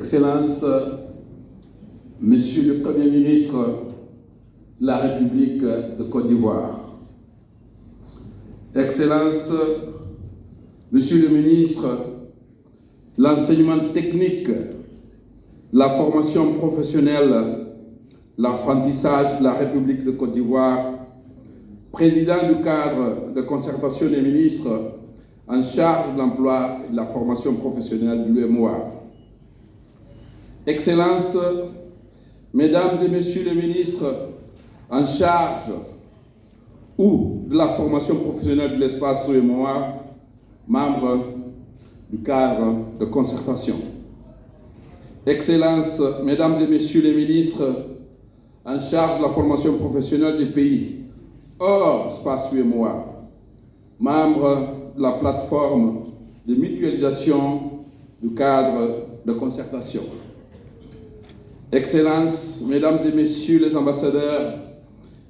Excellence, Monsieur le Premier ministre de la République de Côte d'Ivoire, Excellence, Monsieur le ministre de l'enseignement technique, de la formation professionnelle, l'apprentissage de la République de Côte d'Ivoire, Président du cadre de concertation des ministres en charge de l'emploi et de la formation professionnelle de l'UEMOA. Excellences, Mesdames et Messieurs les ministres en charge ou de la formation professionnelle de l'espace UEMOA, membres du cadre de concertation. Excellences, Mesdames et Messieurs les ministres en charge de la formation professionnelle des pays hors espace UEMOA, membres de la plateforme de mutualisation du cadre de concertation. Excellences, Mesdames et Messieurs les ambassadeurs,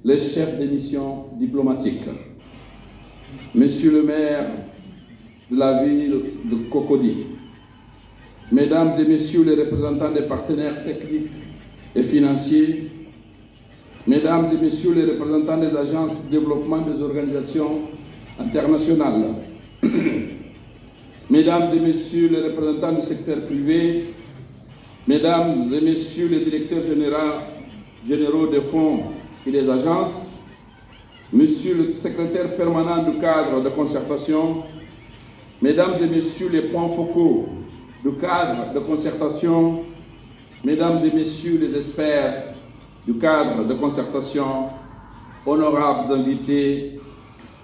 les chefs des missions diplomatiques, Monsieur le maire de la ville de Cocody, Mesdames et Messieurs les représentants des partenaires techniques et financiers, Mesdames et Messieurs les représentants des agences de développement des organisations internationales, Mesdames et Messieurs les représentants du secteur privé, Mesdames et Messieurs les directeurs généraux des fonds et des agences, Monsieur le secrétaire permanent du cadre de concertation, Mesdames et Messieurs les points focaux du cadre de concertation, Mesdames et Messieurs les experts du cadre de concertation, honorables invités,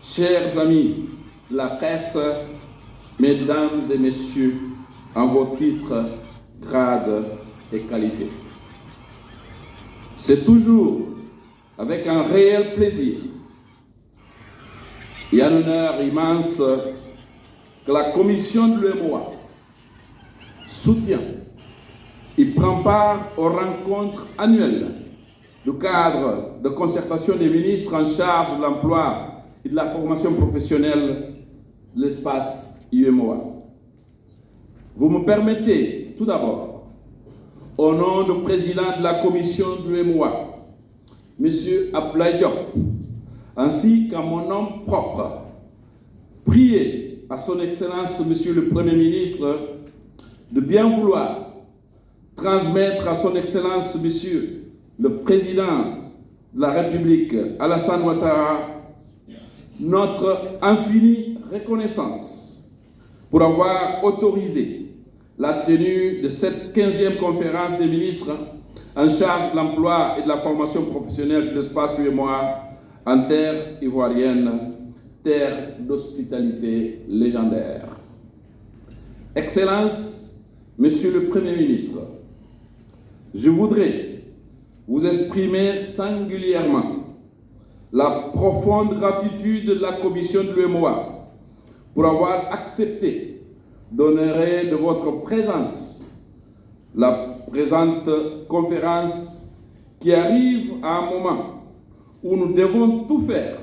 chers amis de la presse, Mesdames et Messieurs, en vos titres, grades et qualités. C'est toujours avec un réel plaisir et un honneur immense que la commission de l'UEMOA soutient et prend part aux rencontres annuelles du cadre de concertation des ministres en charge de l'emploi et de la formation professionnelle de l'espace UEMOA. Vous me permettez tout d'abord, au nom du président de la commission de l'UEMOA, M. Abdoulaye Diop, ainsi qu'à mon nom propre, prier à son Excellence, M. le Premier ministre, de bien vouloir transmettre à son Excellence, M. le Président de la République, Alassane Ouattara, notre infinie reconnaissance pour avoir autorisé la tenue de cette 15e conférence des ministres en charge de l'emploi et de la formation professionnelle de l'espace UEMOA en terre ivoirienne, terre d'hospitalité légendaire. Excellence, Monsieur le Premier ministre, je voudrais vous exprimer singulièrement la profonde gratitude de la commission de l'UEMOA pour avoir accepté d'honorer de votre présence la présente conférence qui arrive à un moment où nous devons tout faire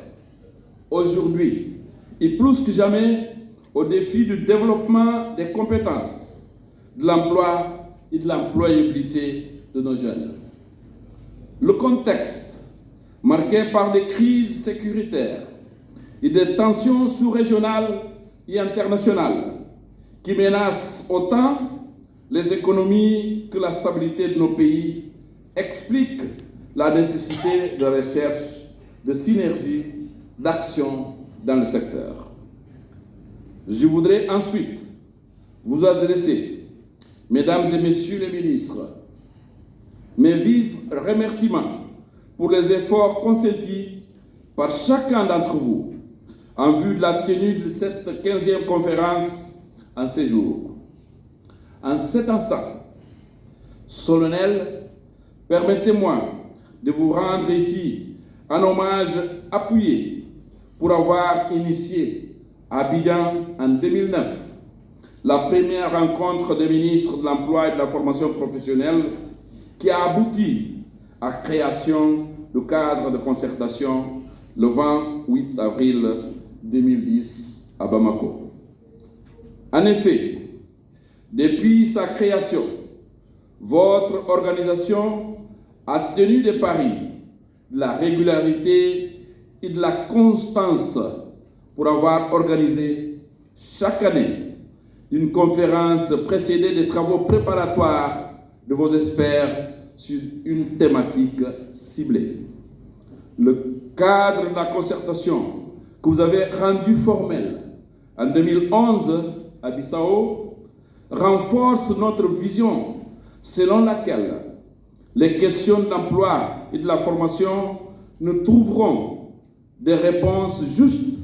aujourd'hui et plus que jamais au défi du développement des compétences, de l'emploi et de l'employabilité de nos jeunes. Le contexte, marqué par des crises sécuritaires et des tensions sous-régionales et internationales qui menacent autant les économies que la stabilité de nos pays, explique la nécessité de recherche, de synergie, d'action dans le secteur. Je voudrais ensuite vous adresser, Mesdames et Messieurs les ministres, mes vifs remerciements pour les efforts consentis par chacun d'entre vous en vue de la tenue de cette 15e conférence en ces jours. En cet instant solennel, permettez-moi de vous rendre ici un hommage appuyé pour avoir initié à Abidjan en 2009 la première rencontre des ministres de l'Emploi et de la formation professionnelle qui a abouti à la création du cadre de concertation le 28 avril 2010 à Bamako. En effet, depuis sa création, votre organisation a tenu des paris de la régularité et de la constance pour avoir organisé chaque année une conférence précédée des travaux préparatoires de vos experts sur une thématique ciblée. Le cadre de la concertation que vous avez rendu formel en 2011 à Bissau renforce notre vision selon laquelle les questions d'emploi et de la formation ne trouveront des réponses justes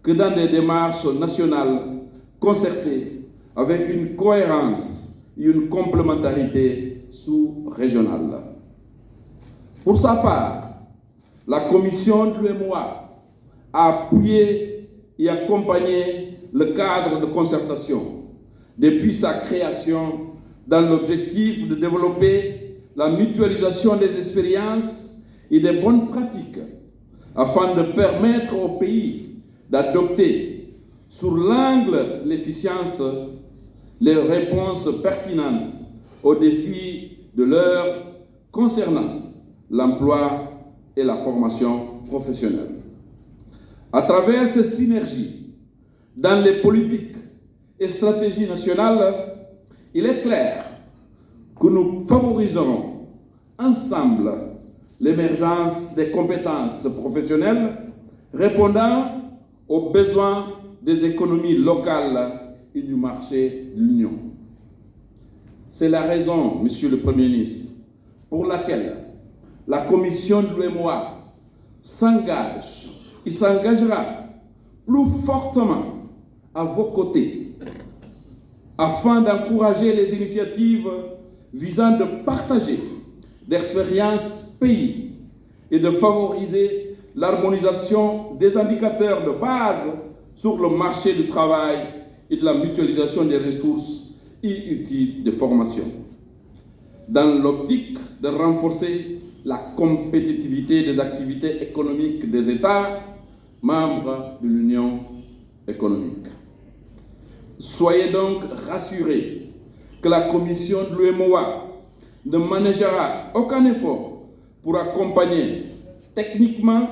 que dans des démarches nationales concertées avec une cohérence et une complémentarité sous-régionale. Pour sa part, la commission de l'UEMOA a appuyé et accompagné le cadre de concertation depuis sa création dans l'objectif de développer la mutualisation des expériences et des bonnes pratiques afin de permettre aux pays d'adopter, sur l'angle de l'efficience, les réponses pertinentes aux défis de l'heure concernant l'emploi et la formation professionnelle. À travers ces synergies dans les politiques et stratégies nationales, il est clair que nous favoriserons ensemble l'émergence des compétences professionnelles répondant aux besoins des économies locales et du marché de l'Union. C'est la raison, Monsieur le Premier ministre, pour laquelle la Commission de l'UEMOA s'engage et s'engagera plus fortement à vos côtés afin d'encourager les initiatives visant de partager d'expériences pays et de favoriser l'harmonisation des indicateurs de base sur le marché du travail et de la mutualisation des ressources et outils de formation, dans l'optique de renforcer la compétitivité des activités économiques des États membres de l'Union économique. Soyez donc rassurés que la commission de l'UEMOA ne managera aucun effort pour accompagner techniquement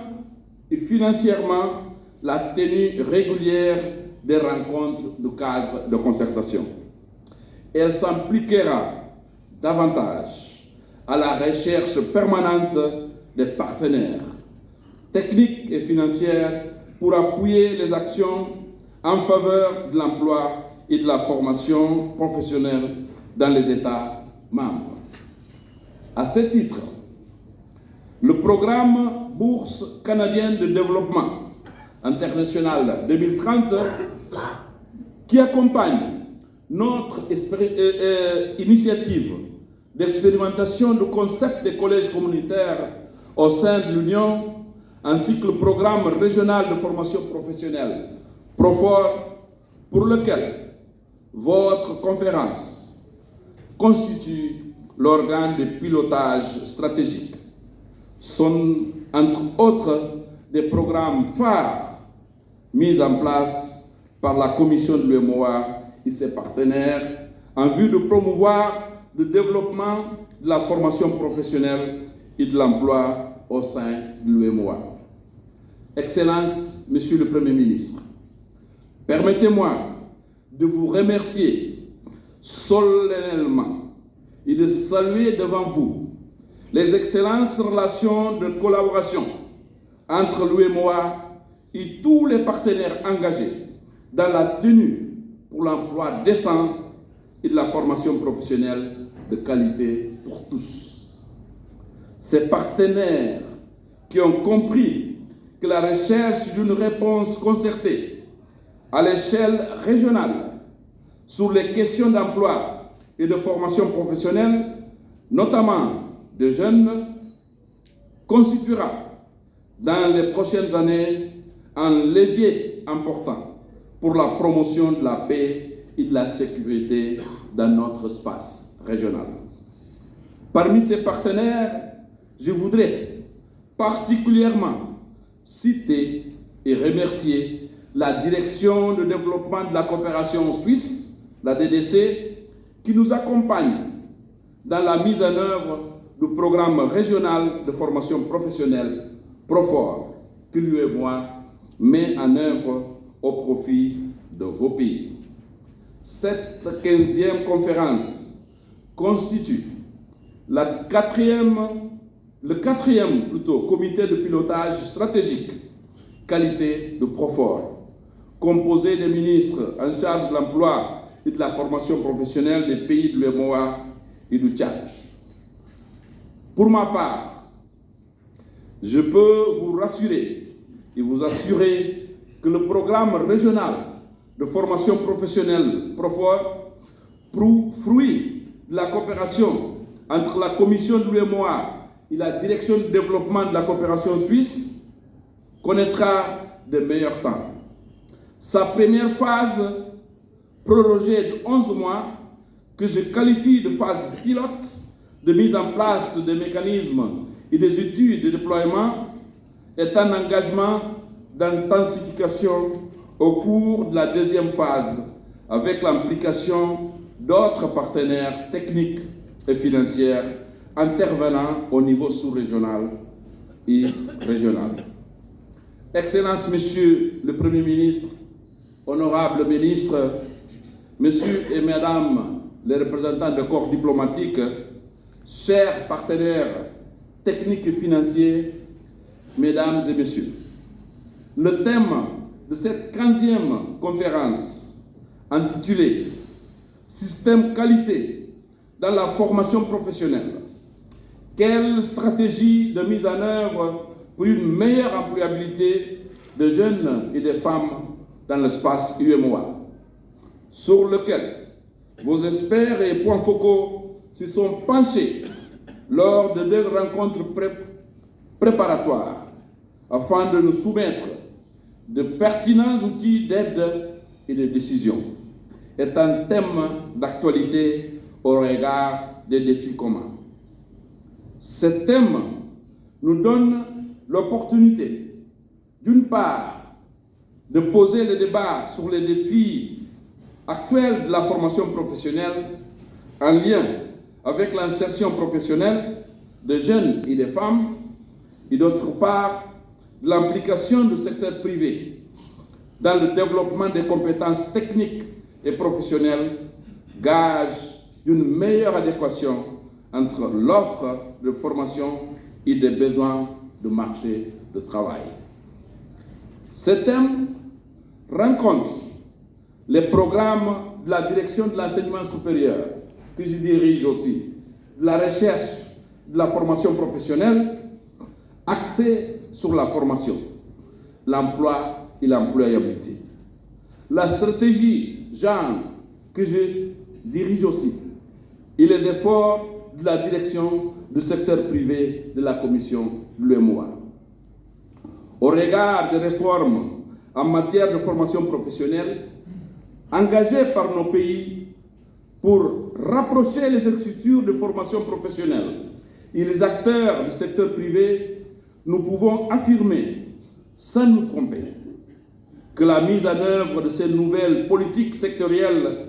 et financièrement la tenue régulière des rencontres du cadre de concertation. Elle s'impliquera davantage à la recherche permanente des partenaires techniques et financières pour appuyer les actions en faveur de l'emploi et de la formation professionnelle dans les États membres. À ce titre, le programme Bourse canadienne de développement international 2030, qui accompagne notre initiative d'expérimentation du concept des collèges communautaires au sein de l'Union, ainsi que le programme régional de formation professionnelle, PROFOR, pour lequel votre conférence constitue l'organe de pilotage stratégique, sont entre autres des programmes phares mis en place par la Commission de l'UEMOA et ses partenaires en vue de promouvoir le développement de la formation professionnelle et de l'emploi au sein de l'UEMOA. Excellence, Monsieur le Premier ministre, permettez-moi de vous remercier solennellement et de saluer devant vous les excellentes relations de collaboration entre l'UEMOA et tous les partenaires engagés dans la tenue pour l'emploi décent et de la formation professionnelle de qualité pour tous. Ces partenaires qui ont compris que la recherche d'une réponse concertée à l'échelle régionale sur les questions d'emploi et de formation professionnelle, notamment de jeunes, constituera dans les prochaines années un levier important pour la promotion de la paix et de la sécurité dans notre espace régional. Parmi ces partenaires, je voudrais particulièrement citer et remercier la Direction de développement de la coopération suisse, la DDC, qui nous accompagne dans la mise en œuvre du programme régional de formation professionnelle Profor, que l'UEMOA met en œuvre au profit de vos pays. Cette 15e conférence constitue le quatrième comité de pilotage stratégique qualité de Profor, composé des ministres en charge de l'emploi et de la formation professionnelle des pays de l'UEMOA et du Tchad. Pour ma part, je peux vous rassurer et vous assurer que le programme régional de formation professionnelle Profor, fruit de la coopération entre la commission de l'UEMOA et la direction de développement de la coopération suisse, connaîtra de meilleurs temps. Sa première phase, prorogée de 11 mois, que je qualifie de phase pilote de mise en place des mécanismes et des études de déploiement, est un engagement d'intensification au cours de la deuxième phase, avec l'implication d'autres partenaires techniques et financiers intervenant au niveau sous-régional et régional. Excellences, Monsieur le Premier ministre, honorables ministres, Messieurs et Mesdames les représentants des corps diplomatiques, chers partenaires techniques et financiers, Mesdames et Messieurs, le thème de cette 15e conférence intitulée « Système qualité dans la formation professionnelle. Quelle stratégie de mise en œuvre pour une meilleure employabilité des jeunes et des femmes dans l'espace UEMOA », sur lequel vos experts et points focaux se sont penchés lors de 2 rencontres préparatoires afin de nous soumettre de pertinents outils d'aide et de décision, est un thème d'actualité au regard des défis communs. Ce thème nous donne l'opportunité, d'une part, de poser le débat sur les défis actuels de la formation professionnelle en lien avec l'insertion professionnelle des jeunes et des femmes, et d'autre part, de l'implication du secteur privé dans le développement des compétences techniques et professionnelles, gage d'une meilleure adéquation entre l'offre de formation et des besoins du marché du travail. Ce thème rencontre les programmes de la direction de l'enseignement supérieur, que je dirige aussi, de la recherche, de la formation professionnelle, axée sur la formation, l'emploi et l'employabilité. La stratégie genre que je dirige aussi et les efforts de la direction du secteur privé de la commission de l'UEMOA. Au regard des réformes en matière de formation professionnelle engagées par nos pays pour rapprocher les structures de formation professionnelle et les acteurs du secteur privé, nous pouvons affirmer, sans nous tromper, que la mise en œuvre de ces nouvelles politiques sectorielles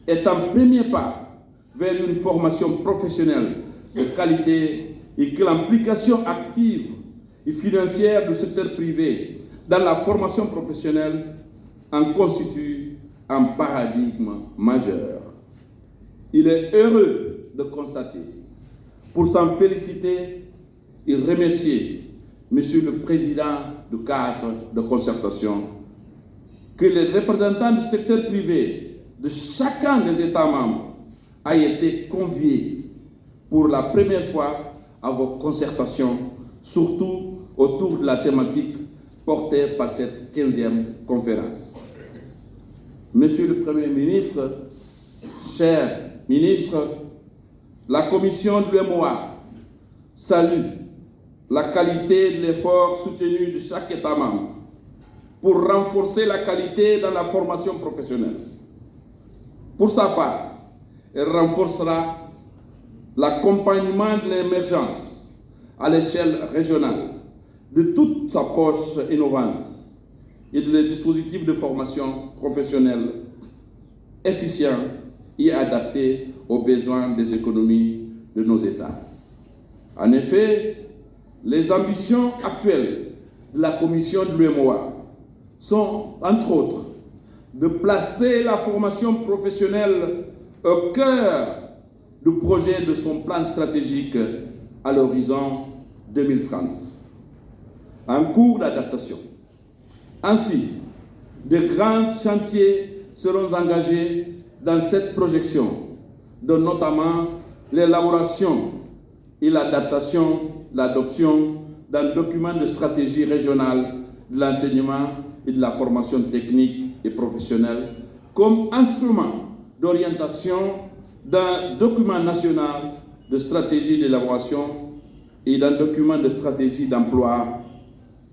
est un premier pas vers une formation professionnelle de qualité et que l'implication active et financière du secteur privé dans la formation professionnelle en constitue un paradigme majeur. Il est heureux de constater, pour s'en féliciter et remercier Monsieur le Président du cadre de concertation, que les représentants du secteur privé de chacun des États membres a été conviés pour la première fois à vos concertations, surtout autour de la thématique portée par cette 15e conférence. Monsieur le Premier ministre, chers ministres, la commission de l'UEMOA salue la qualité de l'effort soutenu de chaque État membre pour renforcer la qualité dans la formation professionnelle. Pour sa part, elle renforcera l'accompagnement de l'émergence à l'échelle régionale de toute approche innovante et de dispositifs de formation professionnelle efficients et adaptés aux besoins des économies de nos États. En effet, les ambitions actuelles de la Commission de l'UEMOA sont, entre autres, de placer la formation professionnelle au cœur du projet de son plan stratégique à l'horizon 2030, en cours d'adaptation. Ainsi, de grands chantiers seront engagés dans cette projection, dont notamment l'élaboration et l'adoption d'un document de stratégie régionale de l'enseignement et de la formation technique et professionnelle comme instrument d'orientation d'un document national de stratégie d'élaboration et d'un document de stratégie d'emploi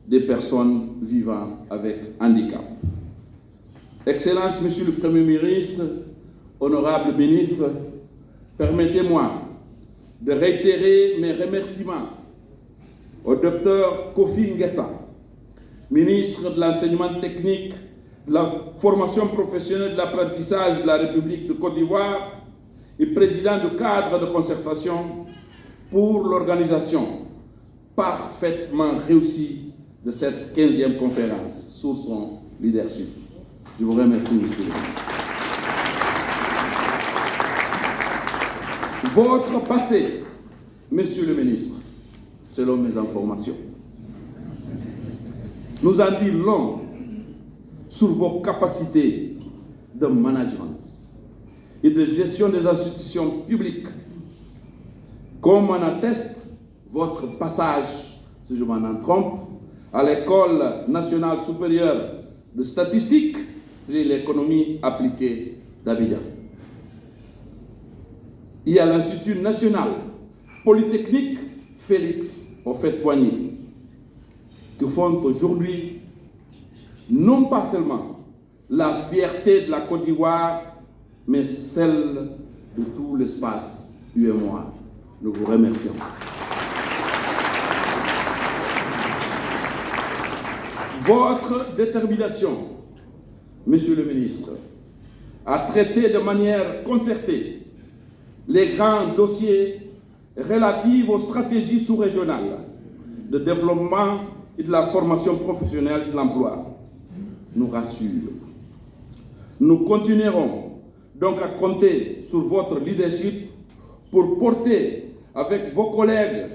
des personnes vivant avec handicap. Excellence, Monsieur le Premier ministre, honorables ministres, permettez-moi de réitérer mes remerciements au Dr Kofi Ngessa, ministre de l'Enseignement technique, de la formation professionnelle et de l'apprentissage de la République de Côte d'Ivoire et président du cadre de concertation pour l'organisation parfaitement réussie de cette 15e conférence sous son leadership. Je vous remercie, monsieur le ministre. Votre passé, monsieur le ministre, selon mes informations, nous en dit long sur vos capacités de management et de gestion des institutions publiques, comme en atteste votre passage, si je m'en trompe, à l'École nationale supérieure de statistique et l'économie appliquée d'Abidjan et à l'Institut national polytechnique Félix Houphouët-Boigny, qui font aujourd'hui non pas seulement la fierté de la Côte d'Ivoire, mais celle de tout l'espace UEMOA. Nous vous remercions. Votre détermination, Monsieur le ministre, à traiter de manière concertée les grands dossiers relatifs aux stratégies sous-régionales de développement et de la formation professionnelle de l'emploi nous rassure. Nous continuerons donc à compter sur votre leadership pour porter avec vos collègues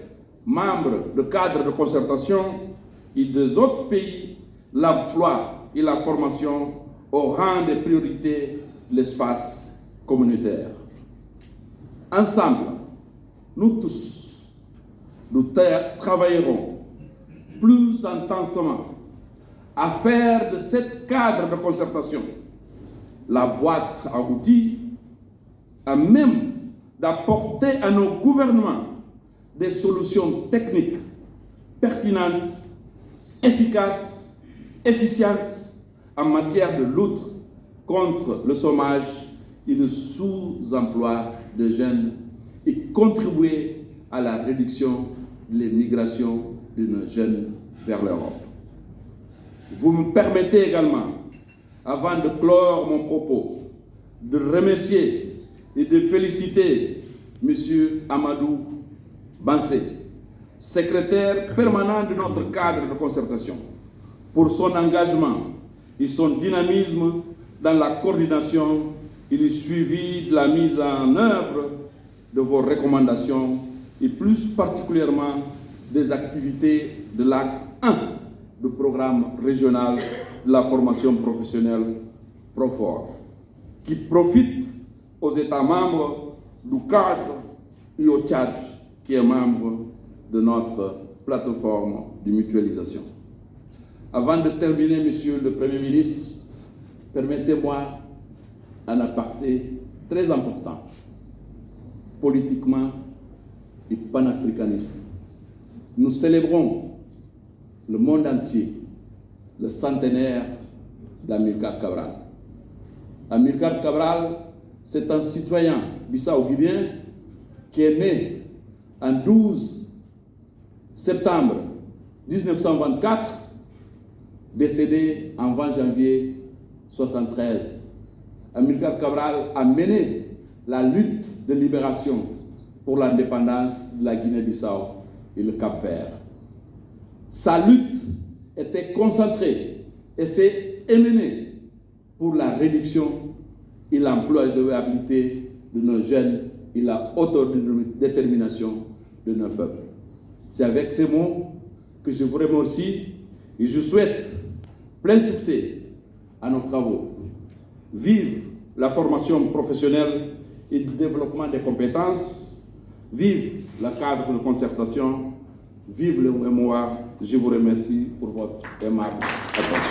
membres de cadres de concertation et des autres pays l'emploi et la formation au rang des priorités de l'espace communautaire. Ensemble, nous tous, nous travaillerons plus intensément à faire de cette cadre de concertation la boîte à outils à même d'apporter à nos gouvernements des solutions techniques pertinentes, efficaces, efficientes en matière de lutte contre le chômage et le sous-emploi de jeunes et contribuer à la réduction de l'émigration de nos jeunes vers l'Europe. Vous me permettez également, avant de clore mon propos, de remercier et de féliciter M. Amadou Bansé, secrétaire permanent de notre cadre de concertation, pour son engagement et son dynamisme dans la coordination et le suivi de la mise en œuvre de vos recommandations et plus particulièrement des activités de l'axe 1 du programme régional de la formation professionnelle PROFOR, qui profite aux États membres du cadre et au Tchad, qui est membre de notre plateforme de mutualisation. Avant de terminer, Monsieur le Premier ministre, permettez-moi un aparté très important, politiquement et panafricaniste. Nous célébrons le monde entier le centenaire d'Amilcar Cabral. Amilcar Cabral, c'est un citoyen bissau-guinéen qui est né en 12 septembre 1924, décédé en 20 janvier 1973. Amilcar Cabral a mené la lutte de libération pour l'indépendance de la Guinée-Bissau et le Cap-Vert. Sa lutte était concentrée et s'est émenée pour la réduction et l'employabilité de nos jeunes et la autodétermination de nos peuples. C'est avec ces mots que je vous remercie et je souhaite plein succès à nos travaux. Vive la formation professionnelle et le développement des compétences. Vive le cadre de concertation. Vive le mémoire. Je vous remercie pour votre aimable attention.